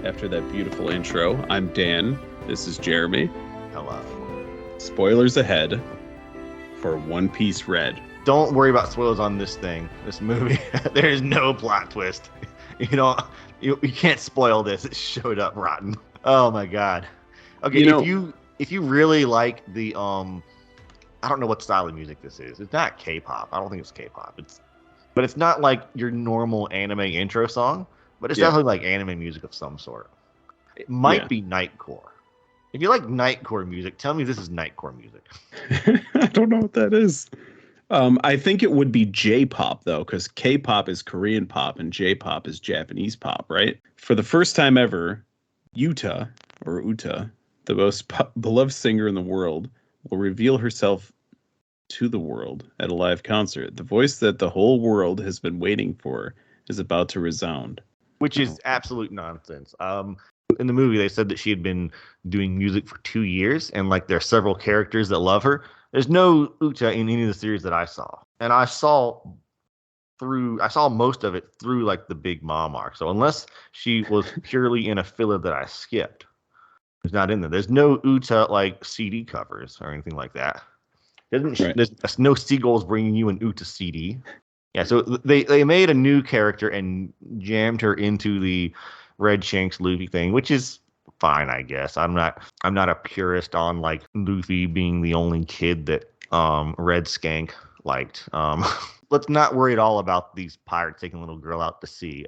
after that beautiful intro. I'm Dan. This is Jeremy. Hello. Spoilers ahead for One Piece Red. Don't worry about spoilers on this movie. There is no plot twist. You can't spoil this. It showed up rotten. Oh my god. Okay, if you really like the I don't know what style of music this is. It's not K-pop. I don't think it's K-pop. But it's not like your normal anime intro song, but it's definitely like anime music of some sort. It might be Nightcore. If you like Nightcore music, tell me this is Nightcore music. I don't know what that is. I think it would be J-pop, though, because K-pop is Korean pop and J-pop is Japanese pop, right? For the first time ever, Uta, the most beloved singer in the world, will reveal herself to the world at a live concert. The voice that the whole world has been waiting for is about to resound. Which is absolute nonsense. In the movie, they said that she had been doing music for 2 years, and like there are several characters that love her. There's no Uta in any of the series that I saw, and I saw most of it through like the Big Mom arc. So unless she was purely in a filler that I skipped, it's not in there. There's no Uta like CD covers or anything like that. There's no Seagulls bringing you an Uta CD. Yeah, so they made a new character and jammed her into the Red Shanks Luffy thing, which is fine, I guess. I'm not a purist on like Luffy being the only kid that Red Skank liked. Let's not worry at all about these pirates taking a little girl out to sea.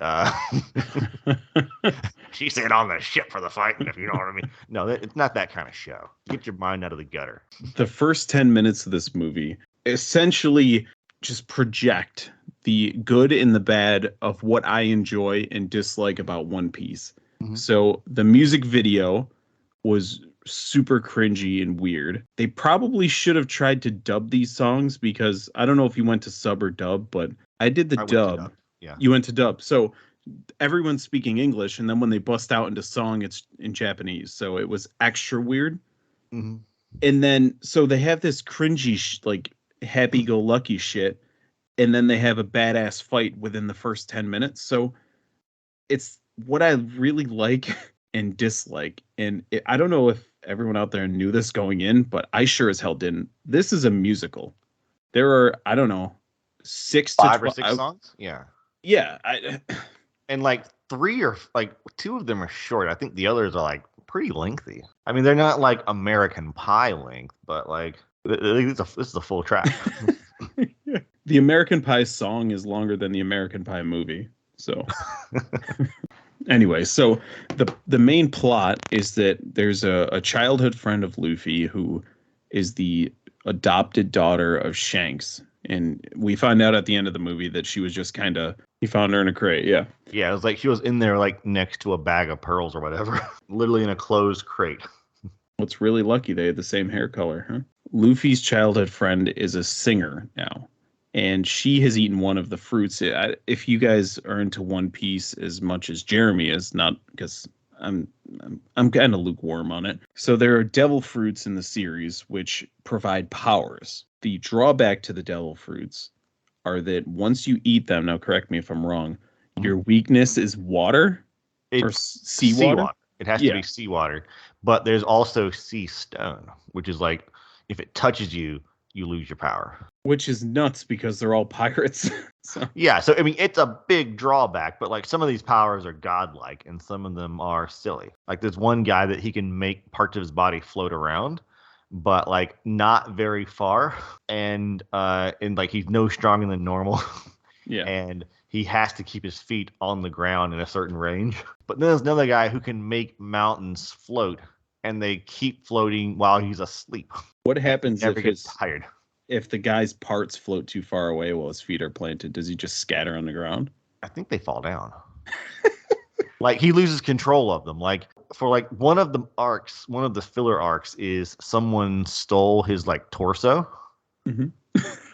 She said on the ship for the fight, if you know what I mean. No, it's not that kind of show. Get your mind out of the gutter. The first 10 minutes of this movie essentially just project the good and the bad of what I enjoy and dislike about One Piece. Mm-hmm. So the music video was super cringy and weird. They probably should have tried to dub these songs because I don't know if you went to sub or dub, but I did the dub. Yeah. You went to dub. So everyone's speaking English, and then when they bust out into song, it's in Japanese. So it was extra weird. Mm-hmm. And then, so they have this cringy, like happy-go-lucky shit, and then they have a badass fight within the first 10 minutes. So it's what I really like and dislike. And I don't know if everyone out there knew this going in, but I sure as hell didn't. This is a musical. There are, I don't know, 5 or 6 songs? Yeah. Yeah. And like 2 of them are short. I think the others are like pretty lengthy. I mean, they're not like American Pie length, but like this is a full track. The American Pie song is longer than the American Pie movie. So anyway, so the main plot is that there's a childhood friend of Luffy who is the adopted daughter of Shanks. And we find out at the end of the movie that she was just he found her in a crate. Yeah. Yeah, it was like she was in there like next to a bag of pearls or whatever. Literally in a closed crate. What's really lucky, they had the same hair color, huh? Luffy's childhood friend is a singer now. And she has eaten one of the fruits. If you guys are into One Piece as much as Jeremy is, not because I'm kind of lukewarm on it. So there are devil fruits in the series which provide powers. The drawback to the devil fruits are that once you eat them, now correct me if I'm wrong, your weakness is water or seawater. It has to be seawater. But there's also sea stone, which is like if it touches you, you lose your power. Which is nuts because they're all pirates. Yeah, so I mean, it's a big drawback, but like some of these powers are godlike and some of them are silly. Like there's one guy that he can make parts of his body float around, but like not very far, and like he's no stronger than normal. Yeah. And he has to keep his feet on the ground in a certain range. But then there's another guy who can make mountains float, and they keep floating while he's asleep. What happens if gets tired? If the guy's parts float too far away while his feet are planted? Does he just scatter on the ground? I think they fall down. Like he loses control of them. Like for like one of the filler arcs is someone stole his like torso. Mm-hmm.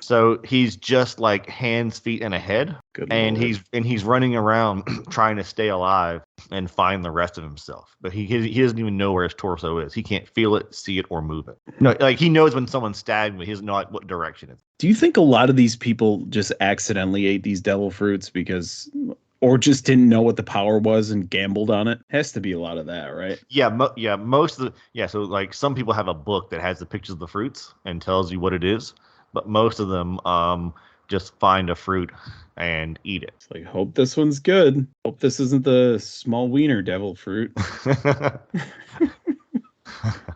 So he's just like hands, feet, and a head. Good and Lord. he's running around trying to stay alive and find the rest of himself. But he doesn't even know where his torso is. He can't feel it, see it, or move it. No, like he knows when someone stabbed him, but he doesn't know like what direction it's. Do you think a lot of these people just accidentally ate these devil fruits? Because Or just didn't know what the power was and gambled on it. Has to be a lot of that, right? Yeah, most of the so like some people have a book that has the pictures of the fruits and tells you what it is, but most of them just find a fruit and eat it. It's like, hope this one's good. Hope this isn't the small wiener devil fruit.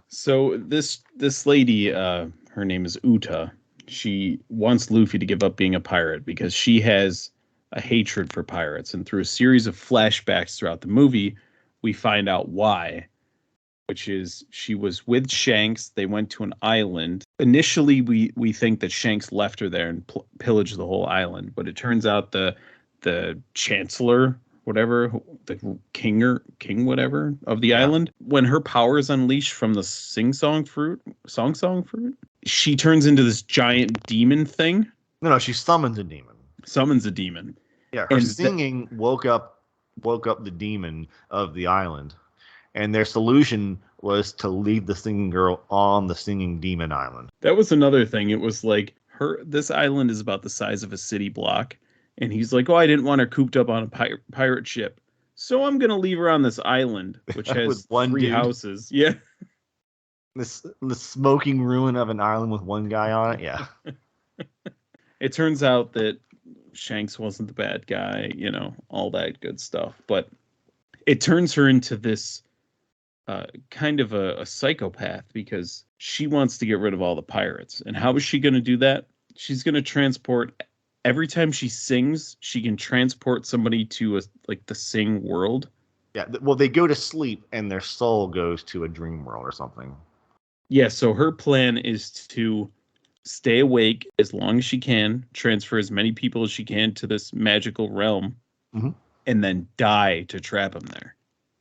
So this lady, her name is Uta. She wants Luffy to give up being a pirate because she has a hatred for pirates. And through a series of flashbacks throughout the movie, we find out why, which is she was with Shanks. They went to an island. Initially, we think that Shanks left her there and pillaged the whole island, but it turns out the chancellor, whatever, the king whatever of the Yeah. island, when her power is unleashed from the song song fruit, she turns into this giant demon thing, No, she summons a demon. summons a demon. Yeah, her And singing woke up the demon of the island, and their solution was to leave the singing girl on the singing demon island. that was another thing. It was like this island is about the size of a city block, and he's like, "Oh, I didn't want her cooped up on a pirate ship, so I'm gonna leave her on this island, which With has one three dude. houses." Yeah, The smoking ruin of an island with one guy on it. Yeah. it turns out that Shanks wasn't the bad guy, all that good stuff. But it turns her into this kind of a psychopath because she wants to get rid of all the pirates. And how is she going to do that? She's going to transport every time she sings, she can transport somebody to like the sing world. Yeah. Well, they go to sleep and their soul goes to a dream world or something. Yeah, so her plan is to stay awake as long as she can, transfer as many people as she can to this magical realm, and then die to trap them there.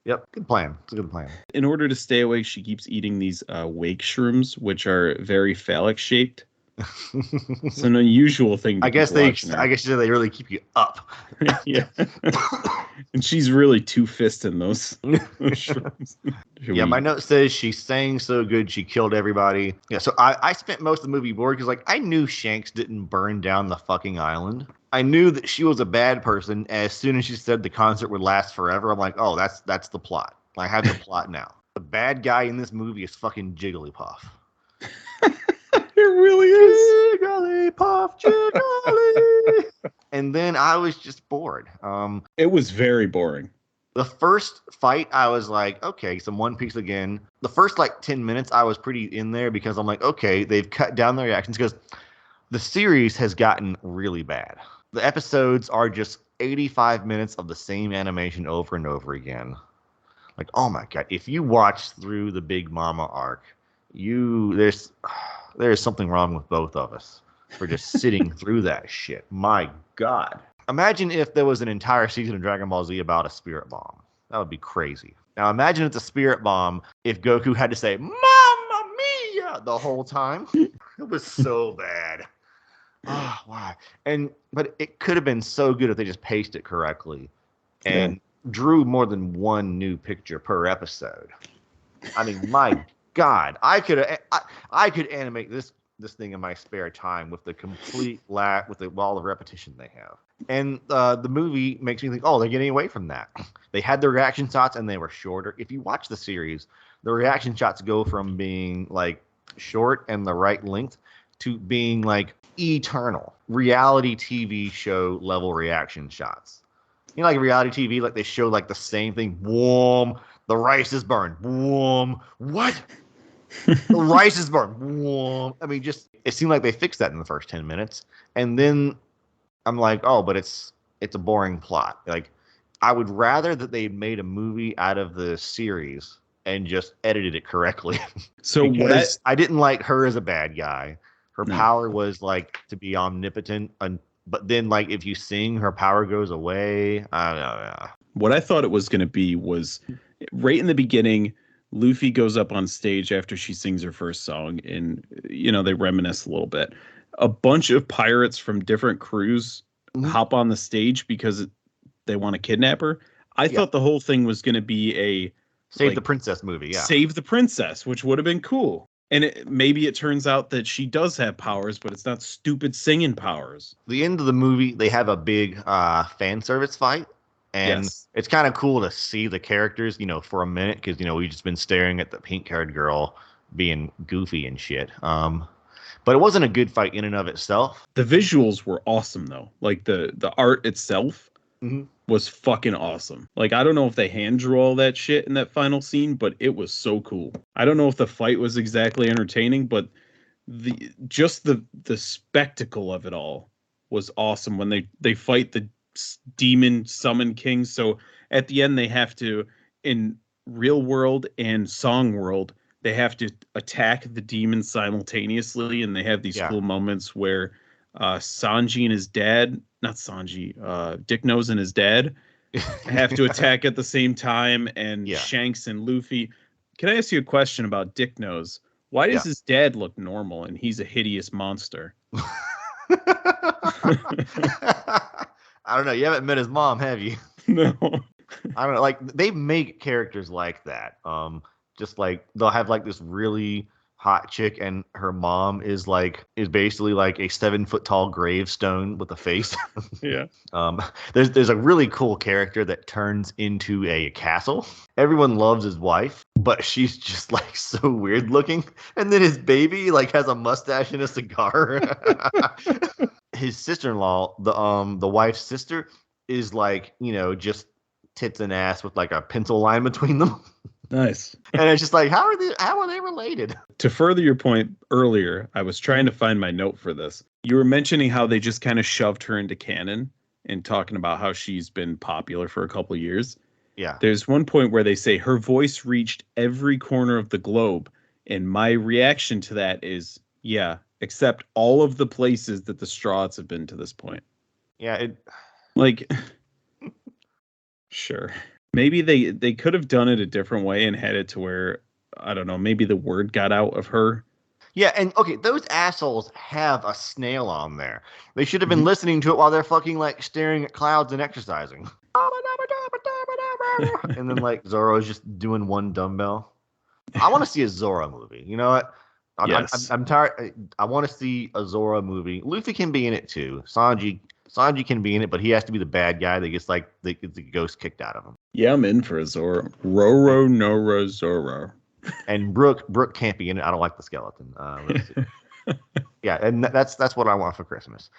Yep, good plan. It's a good plan. In order to stay awake, she keeps eating these wake shrooms, which are very phallic shaped. It's an unusual thing to I guess watching they really keep you up. Yeah. And she's really two-fisting those shrooms. Yeah, my note says she sang so good she killed everybody. Yeah, so I spent most of the movie bored because I knew Shanks didn't burn down the fucking island. I knew that she was a bad person. As soon as she said the concert would last forever, I'm like, oh, that's the plot. I have the plot now. The bad guy in this movie is fucking Jigglypuff. It really is. Jigglypuff, Jiggly. And then I was just bored. It was very boring. The first fight, I was like, okay, some One Piece again. The first 10 minutes, I was pretty in there because I'm like, okay, they've cut down the reactions because the series has gotten really bad. The episodes are just 85 minutes of the same animation over and over again. Like, oh my God, if you watch through the Big Mama arc, there's something wrong with both of us for just sitting through that shit. My God. Imagine if there was an entire season of Dragon Ball Z about a spirit bomb. That would be crazy. Now imagine it's a spirit bomb if Goku had to say "Mamma Mia" the whole time. It was so bad. Oh, why? But it could have been so good if they just paced it correctly and drew more than one new picture per episode. I mean, my God, I could animate this thing in my spare time with the complete with all the repetition they have. And the movie makes me think, oh, they're getting away from that. They had the reaction shots and they were shorter. If you watch the series, the reaction shots go from being short and the right length to being eternal reality TV show level reaction shots. You know, reality TV, they show the same thing. Boom, the rice is burned. Boom, what? The rice is burned. Boom. I mean, it seemed like they fixed that in the first 10 minutes, and then I'm like, oh, but it's a boring plot. I would rather that they made a movie out of the series and just edited it correctly. So because I didn't like her as a bad guy. Her power was to be omnipotent, but then if you sing, her power goes away. I don't know. What I thought it was going to be was right in the beginning, Luffy goes up on stage after she sings her first song, and they reminisce a little bit. A bunch of pirates from different crews hop on the stage because they want to kidnap her. I thought the whole thing was going to be a Save the Princess movie. Yeah, Save the Princess, which would have been cool. And maybe it turns out that she does have powers, but it's not stupid singing powers. The end of the movie, they have a big fan service fight. And Yes. it's kind of cool to see the characters, for a minute, because we've just been staring at the pink-haired girl being goofy and shit. But it wasn't a good fight in and of itself. The visuals were awesome though. Like the art itself Hmm. was fucking awesome. Like I don't know if they hand drew all that shit in that final scene, but it was so cool. I don't know if the fight was exactly entertaining, but the spectacle of it all was awesome when they fight the demon summon king. So at the end they have to, in real world and song world, they have to attack the demon simultaneously, and they have these Yeah. cool moments where Sanji and his dad, not Sanji, Dick Nose and his dad have to attack at the same time, and Yeah. Shanks and Luffy. Can I ask you a question about Dick Nose? Why does Yeah. his dad look normal and he's a hideous monster? I don't know. You haven't met his mom, have you? No. I don't know. Like they make characters like that. Just like they'll have like this really hot chick, and her mom is basically like a 7 foot tall gravestone with a face. Yeah. Um, there's a really cool character that turns into a castle. Everyone loves his wife, but she's just like so weird looking. And then his baby like has a mustache and a cigar. His sister-in-law, the wife's sister, is like just tits and ass with like a pencil line between them. Nice. And it's just like how are they related? To further your point earlier, I was trying to find my note for this. You were mentioning how they just kind of shoved her into canon and talking about how she's been popular for a couple of years. Yeah. There's one point where they say her voice reached every corner of the globe. And my reaction to that is, yeah, except all of the places that the Straws have been to this point. Yeah, Like, sure. Maybe they could have done it a different way and had it to where, I don't know, maybe the word got out of her. yeah, and okay, those assholes have a snail on there. They should have been Mhm. listening to it while they're fucking like staring at clouds and exercising. And then like Zoro's just doing one dumbbell. I want to see a Zoro movie. You know what? Yes. I'm tired. I want to see a Zoro movie. Luffy can be in it too. Sanji can be in it, but he has to be the bad guy that gets like the ghost kicked out of him. Yeah, I'm in for a Zoro. Roro Noro Zoro. And Brooke can't be in it. I don't like the skeleton. Let's see. Yeah, and that's what I want for Christmas.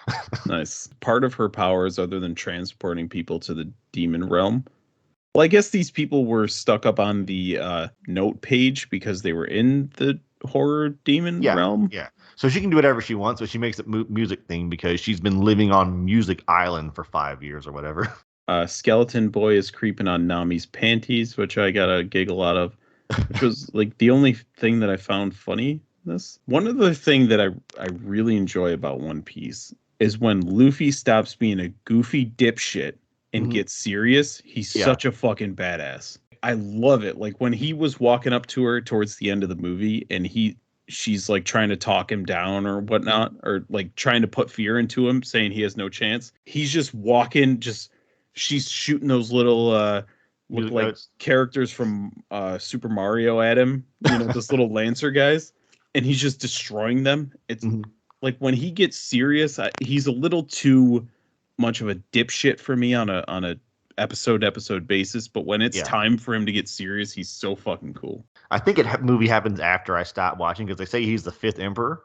Nice. Part of her powers, other than transporting people to the demon realm. Well, I guess these people were stuck up on the note page because they were in the horror demon Yeah, realm. yeah. So she can do whatever she wants, but she makes it music thing because she's been living on Music Island for 5 years or whatever. Skeleton Boy is creeping on Nami's panties, which I got a giggle out of, which was like the only thing that I found funny. This one other thing that I really enjoy about One Piece is when Luffy stops being a goofy dipshit and Mhm. gets serious. He's Yeah. such a fucking badass. I love it. Like when he was walking up to her towards the end of the movie, and she's like trying to talk him down or whatnot, or like trying to put fear into him, saying he has no chance. He's just walking, just she's shooting those little look Music like notes. characters from Super Mario at him, those little Lancer guys, and he's just destroying them. It's Mhm. like when he gets serious, he's a little too much of a dipshit for me on a episode to episode basis, but when it's Yeah. time for him to get serious, he's so fucking cool. I think movie happens after I stop watching because they say he's the fifth emperor.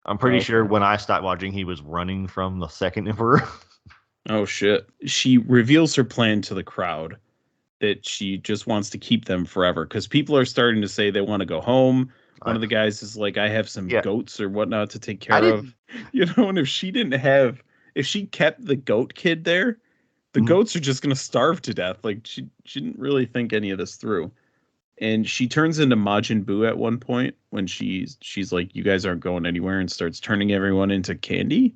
I'm pretty sure Okay. when I stopped watching, he was running from the second emperor. Oh shit. She reveals her plan to the crowd that she just wants to keep them forever because people are starting to say they want to go home. One I, of the guys is like, I have some yeah, goats or whatnot to take I care of. didn't. And if she kept the goat kid there, the Mhm. goats are just gonna starve to death. Like she didn't really think any of this through. And she turns into Majin Buu at one point when she's like, you guys aren't going anywhere, and starts turning everyone into candy.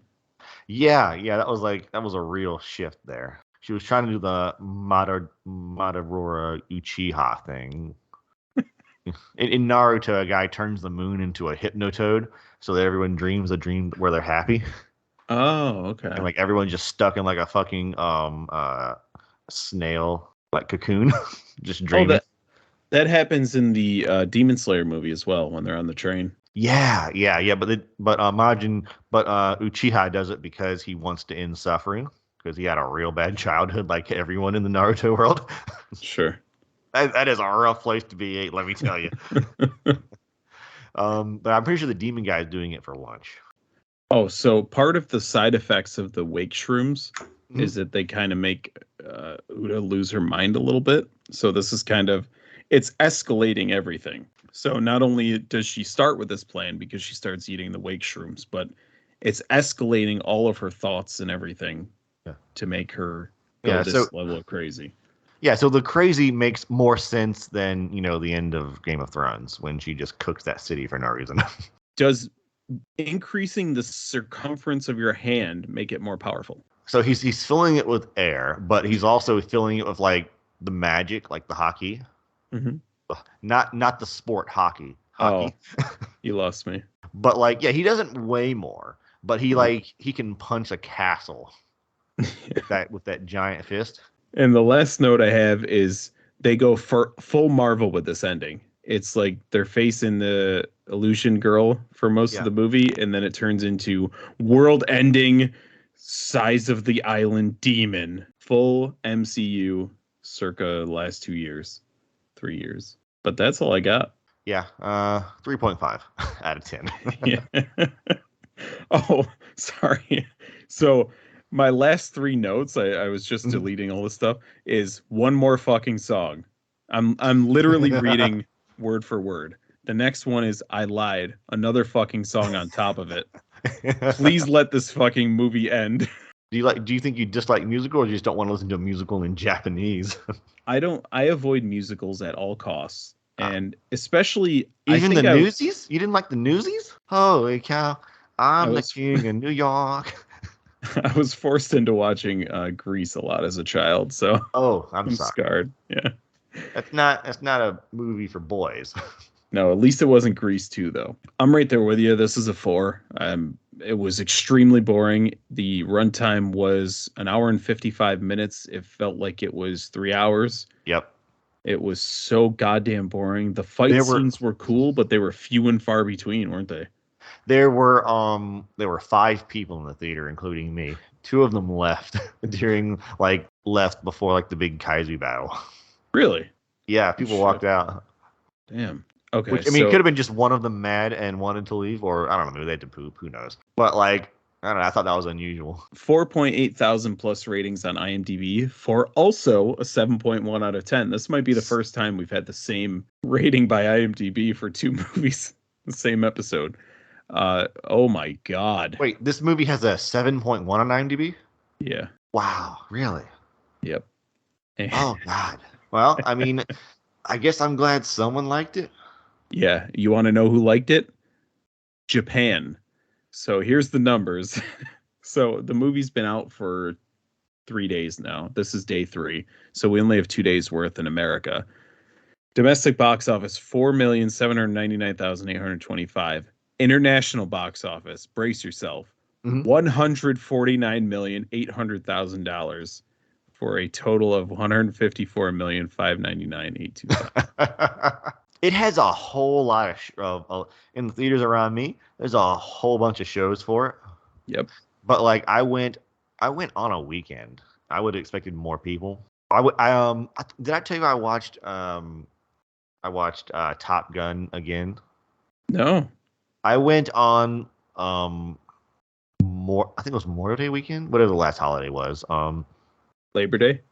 Yeah, that was a real shift there. She was trying to do the Madarora Uchiha thing. In Naruto, a guy turns the moon into a hypnotoad so that everyone dreams a dream where they're happy, Oh, okay. and like everyone's just stuck in like a fucking snail like cocoon, just Oh, dreaming. that happens in the Demon Slayer movie as well when they're on the train. Yeah. But Majin, Uchiha does it because he wants to end suffering. because he had a real bad childhood, like everyone in the Naruto world. Sure. That is a rough place to be, let me tell you. But I'm pretty sure the demon guy is doing it for lunch. Oh, so part of the side effects of the wake shrooms Mhm. is that they kind of make Uda lose her mind a little bit. So this is kind of, it's escalating everything. So not only does she start with this plan because she starts eating the wake shrooms, but it's escalating all of her thoughts and everything Yeah. to make her go Yeah. So this level of crazy. yeah. So the crazy makes more sense than the end of Game of Thrones when she just cooks that city for no reason. Does increasing the circumference of your hand make it more powerful? So he's filling it with air, but he's also filling it with like the magic, like the hockey. Mm-hmm. Not the sport hockey. Oh, Hockey. you lost me. But like, yeah, he doesn't weigh more, but No. he can punch a castle with that giant fist. And the last note I have is they go for full Marvel with this ending. It's like they're facing the illusion girl for most of Yeah. the movie, and then it turns into world-ending, size of the island demon. Full MCU circa last 2 years, 3 years. But that's all I got. Yeah. 3.5 out of 10. Yeah. Oh, sorry. So my last three notes, I was just deleting all this stuff, is one more fucking song. I'm literally reading word for word. The next one is I lied. Another fucking song on top of it. Please let this fucking movie end. Do you think you dislike musical, or you just don't want to listen to a musical in Japanese? I avoid musicals at all costs. And especially I Even the think Newsies? You didn't like the Newsies? Holy cow. I I'm the was king of New York. I was forced into watching Grease a lot as a child, so Oh, I'm I'm sorry. scarred. Yeah. That's not a movie for boys. No, at least it wasn't Grease 2, though. I'm right there with you. This is a 4. It was extremely boring. The runtime was an hour and 55 minutes. It felt like it was 3 hours. Yep. It was so goddamn boring. The fight There were scenes were cool, but they were few and far between, weren't they? there were 5 people in the theater, including me. 2 of them left left before like the big Kaiser battle. Really? Yeah, people Shit. walked out. Damn. Okay. Which, I mean, it could have been just one of them mad and wanted to leave, or I don't know, maybe they had to poop. Who knows? But like, I don't know. I thought that was unusual. 4.8 thousand plus ratings on IMDb for also a 7.1 out of 10. This might be the first time we've had the same rating by IMDb for 2 movies, the same episode. Oh my God. Wait, this movie has a 7.1 on IMDb? Yeah. Wow, really? Yep. Oh God. Well, I mean, I guess I'm glad someone liked it. Yeah. You want to know who liked it? Japan. So here's the numbers. So the movie's been out for 3 days now. This is day 3. So we only have 2 days worth in America. Domestic box office 4,799,825. International box office, brace yourself, $149,800,000 for a total of $154,599,825. It has a whole lot of in the theaters around me. There's a whole bunch of shows for it. Yep. But like I went on a weekend. I would have expected more people. Did I tell you I watched Top Gun again? No. I went on I think it was Memorial Day weekend, whatever the last holiday was. Labor Day?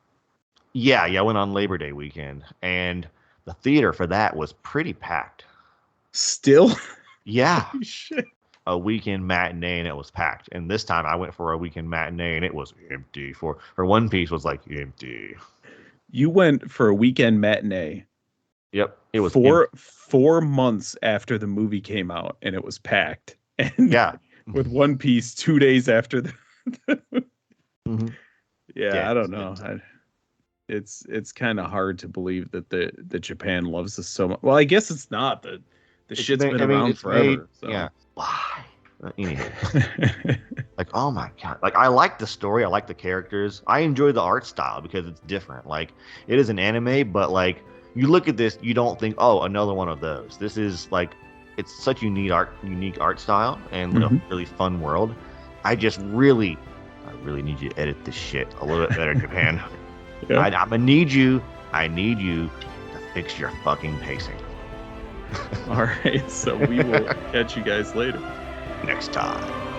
Yeah, I went on Labor Day weekend, and the theater for that was pretty packed. Still? Yeah. Holy shit. A weekend matinee, and it was packed. And this time I went for a weekend matinee, and it was empty. For One Piece was like empty. You went for a weekend matinee. Yep, it was 4 months after the movie came out, and it was packed. And yeah, with One Piece 2 days after the. mm-hmm. Yeah, I don't know. It's kind of hard to believe that the Japan loves us so much. Well, I guess it's not. The shit's been around forever. So. Yeah. Why? Anyway. Like, oh my God. Like, I like the story. I like the characters. I enjoy the art style because it's different. Like, it is an anime, but like, you look at this, you don't think, oh, another one of those. This is like, it's such unique art style and a really fun world. I just really I really need you to edit this shit a little bit better, Japan. Yeah. I'm gonna need you. I need you to fix your fucking pacing. All right. So we will catch you guys later. Next time.